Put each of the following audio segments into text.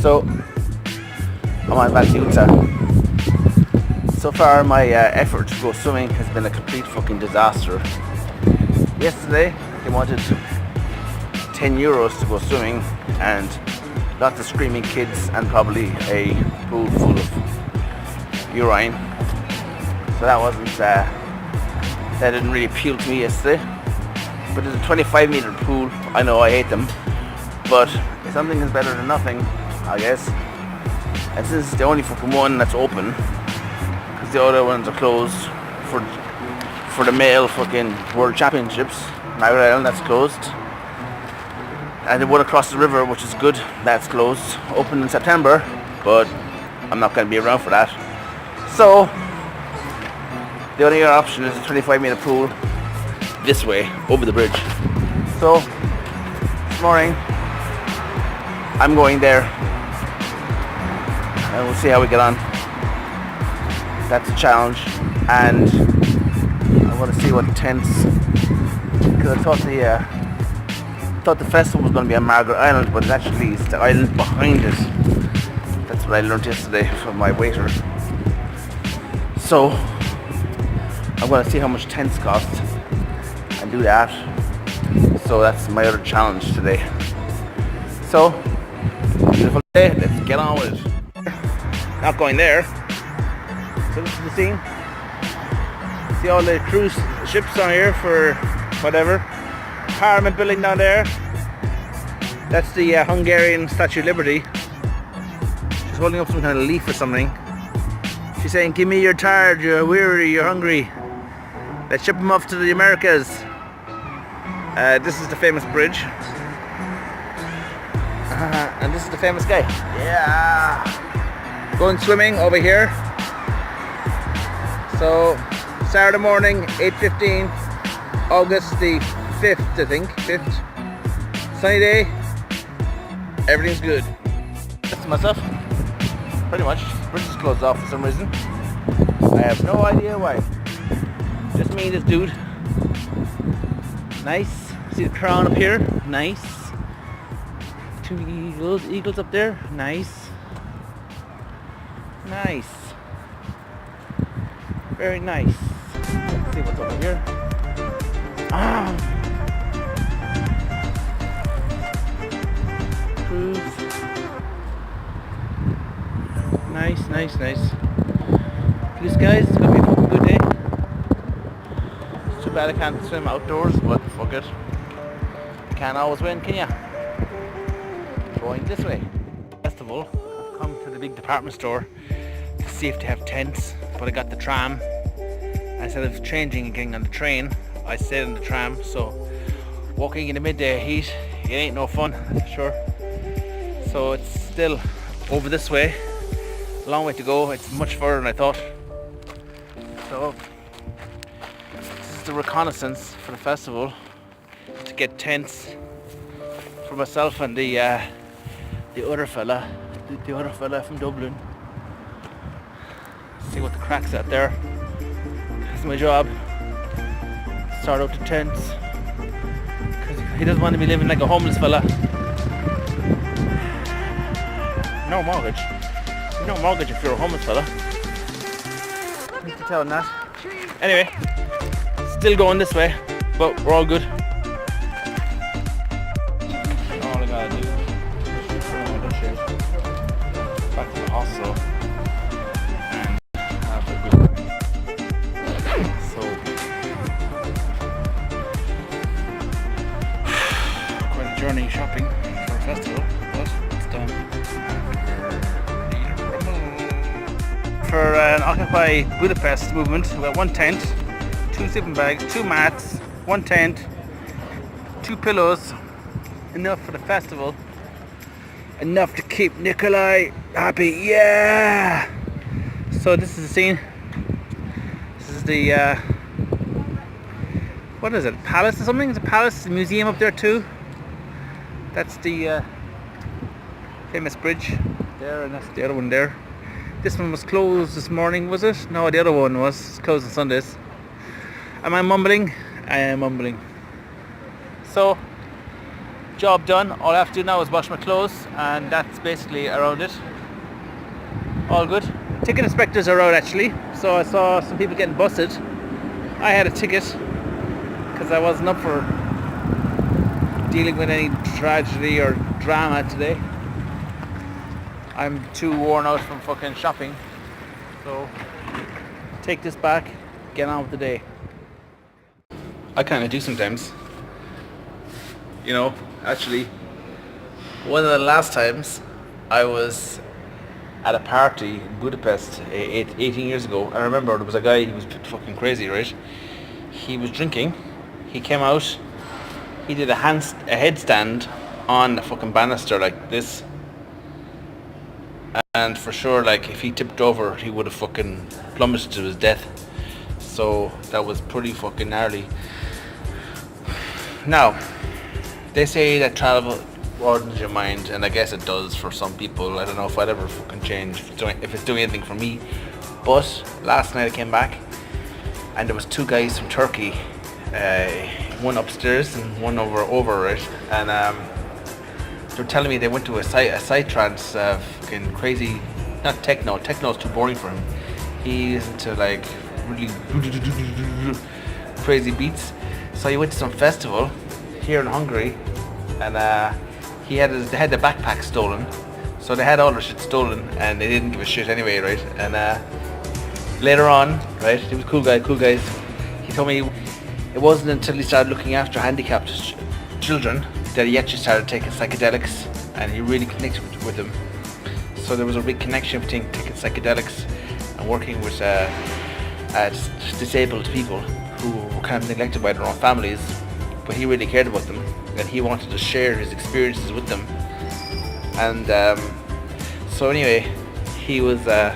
So I'm on Valduta. So far my effort to go swimming has been a complete fucking disaster. Yesterday they wanted €10 to go swimming and lots of screaming kids and probably a pool full of urine. So that didn't really appeal to me yesterday. But it's a 25-meter pool. I know I hate them, but something is better than nothing, I guess. And since it's the only fucking one that's open, because the other ones are closed for the male fucking World Championships, Maggot Island, that's closed. And the one across the river, which is good, that's closed. Open in September, but I'm not going to be around for that. So the only other option is a 25-meter pool this way, over the bridge. So this morning I'm going there and we'll see how we get on. That's a challenge, and I want to see what the tents, because I thought the festival was going to be on Margaret Island, but it's the island behind it. That's what I learned yesterday from my waiter. So I'm going to see how much tents cost and do that. So that's my other challenge today. So beautiful day, let's get on with it. Not going there. So this is the scene. See all the cruise ships on here for whatever. Parliament building down there. That's the Hungarian Statue of Liberty. She's holding up some kind of leaf or something. She's saying, "Give me your tired, you're weary, you're hungry. Let's ship them off to the Americas." This is the famous bridge. And this is the famous guy. Yeah. Going swimming over here. So Saturday morning, 8:15, August the 5th, I think. 5th. Sunny day. Everything's good. That's myself. Pretty much. Bridge is closed off for some reason. I have no idea why. Just me and this dude. Nice. See the crown up here? Nice. Two eagles up there. Nice. Nice. Very nice. Let's see what's over here. Cruise. Nice. Blue skies. It's gonna be a fucking good day. Too bad I can't swim outdoors, but fuck it. You can't always win, can ya? Going this way. Festival. I've come to the big department store to see if they have tents, but I got the tram. Instead of changing and getting on the train, I stayed on the tram. So walking in the midday heat, it ain't no fun, that's for sure. So it's still over this way. A long way to go. It's much further than I thought. So this is the reconnaissance for the festival, to get tents for myself and the other fella from Dublin. See what the crack's at there. That's my job. Start out the tents, because he doesn't want to be living like a homeless fella. No mortgage. There's no mortgage if you're a homeless fella. I need to tell him that. Anyway, still going this way, but we're all good. All I gotta do is put on this shit back to the hostel and have a good time. So quite a journey shopping for a festival, but it's done. For an Occupy Budapest movement, we got one tent, 2 sleeping bags, 2 mats, 1 tent, 2 pillows, enough for the festival, enough to keep Nikolai happy, yeah! So this is the scene. This is the, what is it, palace or something? It's a palace, a museum up there too. That's the famous bridge there, and that's the other one there. This one was closed this morning, was it? No, the other one was. It's closed on Sundays. Am I mumbling? I am mumbling. So, job done. All I have to do now is wash my clothes, and that's basically around it. All good. Ticket inspectors are out actually, so I saw some people getting busted. I had a ticket because I wasn't up for dealing with any tragedy or drama today. I'm too worn out from fucking shopping, so take this back, get on with the day. I kind of do sometimes. You know, actually, one of the last times I was at a party in Budapest 18 years ago. I remember there was a guy, he was fucking crazy, right? He was drinking, he came out, he did a headstand on a fucking banister like this. And for sure, like, if he tipped over, he would have fucking plummeted to his death. So that was pretty fucking gnarly. Now, they say that travel broadens your mind, and I guess it does for some people. I don't know if I'd ever fucking change if it's doing anything for me. But last night I came back, and there was two guys from Turkey, one upstairs and one over right, and they were telling me they went to a psytrance, fucking crazy, not techno. Techno's too boring for him. He's into like really crazy beats. So he went to some festival here in Hungary, and they had the backpack stolen. So they had all their shit stolen, and they didn't give a shit anyway, right? And later on, right, he was a cool guys. He told me it wasn't until he started looking after handicapped children that he actually started taking psychedelics, and he really connected with them. So there was a big connection between taking psychedelics and working with disabled people who were kind of neglected by their own families, but he really cared about them, and he wanted to share his experiences with them. And so anyway, he was on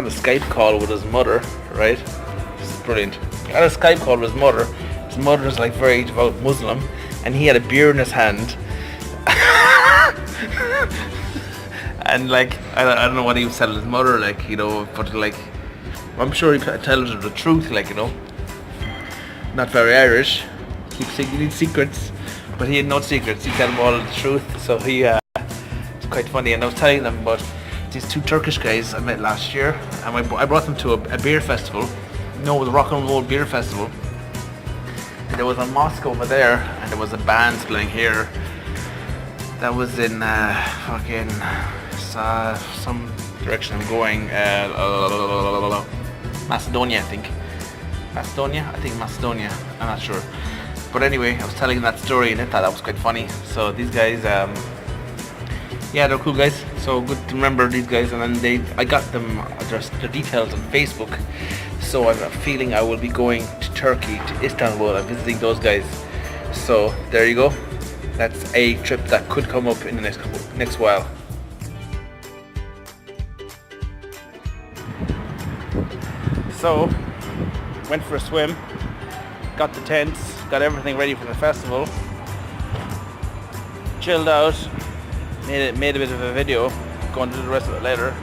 a Skype call with his mother, right? This is brilliant. On a Skype call with his mother. His mother's like very devout Muslim, and he had a beer in his hand. And like, I don't know what he was telling his mother, like, you know, but like, I'm sure he tells her the truth, like, you know. Not very Irish. Keep saying he needs secrets, but he had no secrets. He told them all the truth, so it's quite funny. And I was telling them about these two Turkish guys I met last year, and I brought them to a beer festival. No, it was a rock and roll beer festival. And there was a mosque over there, and there was a band playing here. That was in fucking some direction I'm going. Macedonia, I think. Macedonia. I'm not sure. But anyway, I was telling them that story, and I thought that was quite funny. So these guys, yeah, they're cool guys. So good to remember these guys. And then I got them their details on Facebook. So I have a feeling I will be going to Turkey, to Istanbul, and visiting those guys. So there you go. That's a trip that could come up in the next while. So went for a swim, got the tents, got everything ready for the festival, chilled out, made a bit of a video, going to do the rest of it later.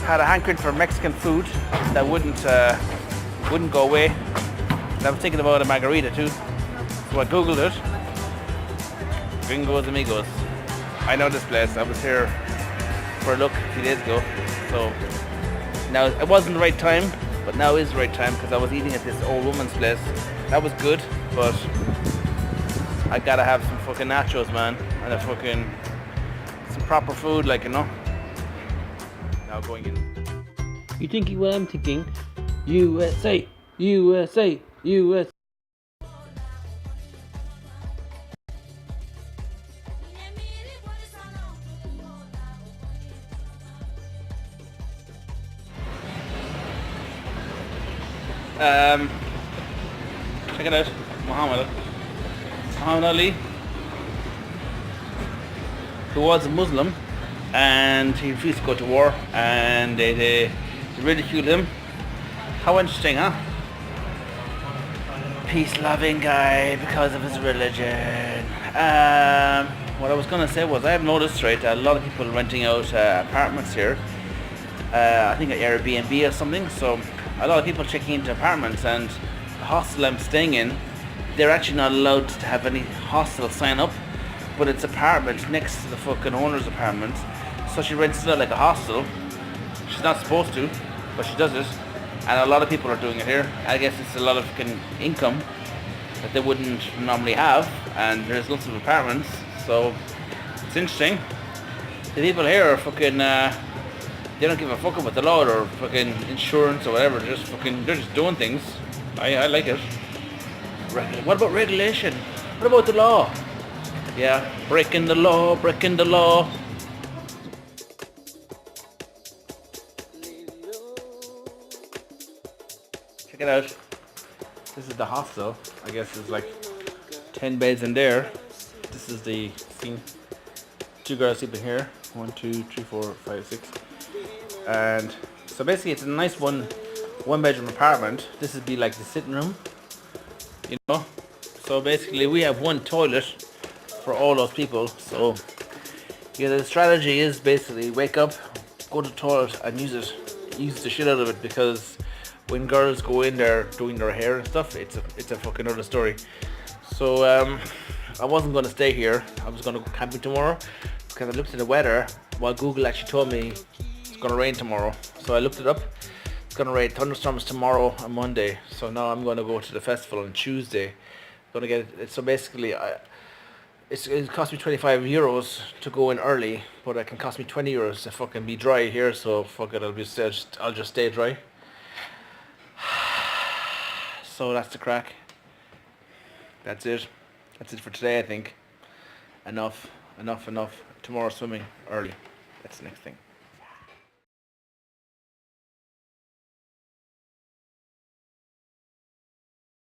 Had a hankering for Mexican food that wouldn't go away. And I was thinking about a margarita too, so I googled it. Gringos Amigos. I know this place. I was here for a look a few days ago. So now it wasn't the right time, but now is the right time because I was eating at this old woman's place. That was good, but I gotta have some fucking nachos, man, and some proper food, like, you know. Now going in. You thinking what I'm thinking? USA, USA, USA. Check it out, Muhammad Ali, who was a Muslim, and he refused to go to war, and they ridiculed him. How interesting, huh? Peace-loving guy because of his religion. What I was going to say was, I have noticed, right, a lot of people renting out apartments here. I think at Airbnb or something, so a lot of people checking into apartments, and the hostel I'm staying in, they're actually not allowed to have any hostel sign up, but it's apartment next to the fucking owner's apartment. So she rents it out like a hostel. She's not supposed to, but she does it. And a lot of people are doing it here. I guess it's a lot of fucking income that they wouldn't normally have. And there's lots of apartments, so it's interesting. The people here are fucking, they don't give a fuck about the law or fucking insurance or whatever. They're just doing things. I like it. What about regulation? What about the law? Yeah, breaking the law, breaking the law. Check it out. This is the hostel. I guess there's like 10 beds in there. This is the scene. 2 girls sleeping here. 1, 2, 3, 4, 5, 6. And so basically it's a nice one bedroom apartment. This would be like the sitting room. You know? So basically we have one toilet for all those people. So yeah, the strategy is basically wake up, go to the toilet and use the shit out of it, because when girls go in there doing their hair and stuff, it's a fucking other story. So I wasn't going to stay here. I was going to go camping tomorrow, because I looked at the weather while Google actually told me it's going to rain tomorrow. So I looked it up. It's going to rain, thunderstorms tomorrow and Monday. So now I'm going to go to the festival on Tuesday. Going to get it. So basically it cost me 25 euros to go in early, but it can cost me 20 euros to fucking be dry here. So fuck it, I'll just stay dry. So that's the crack. That's it for today, I think. Enough. Tomorrow swimming early. That's the next thing.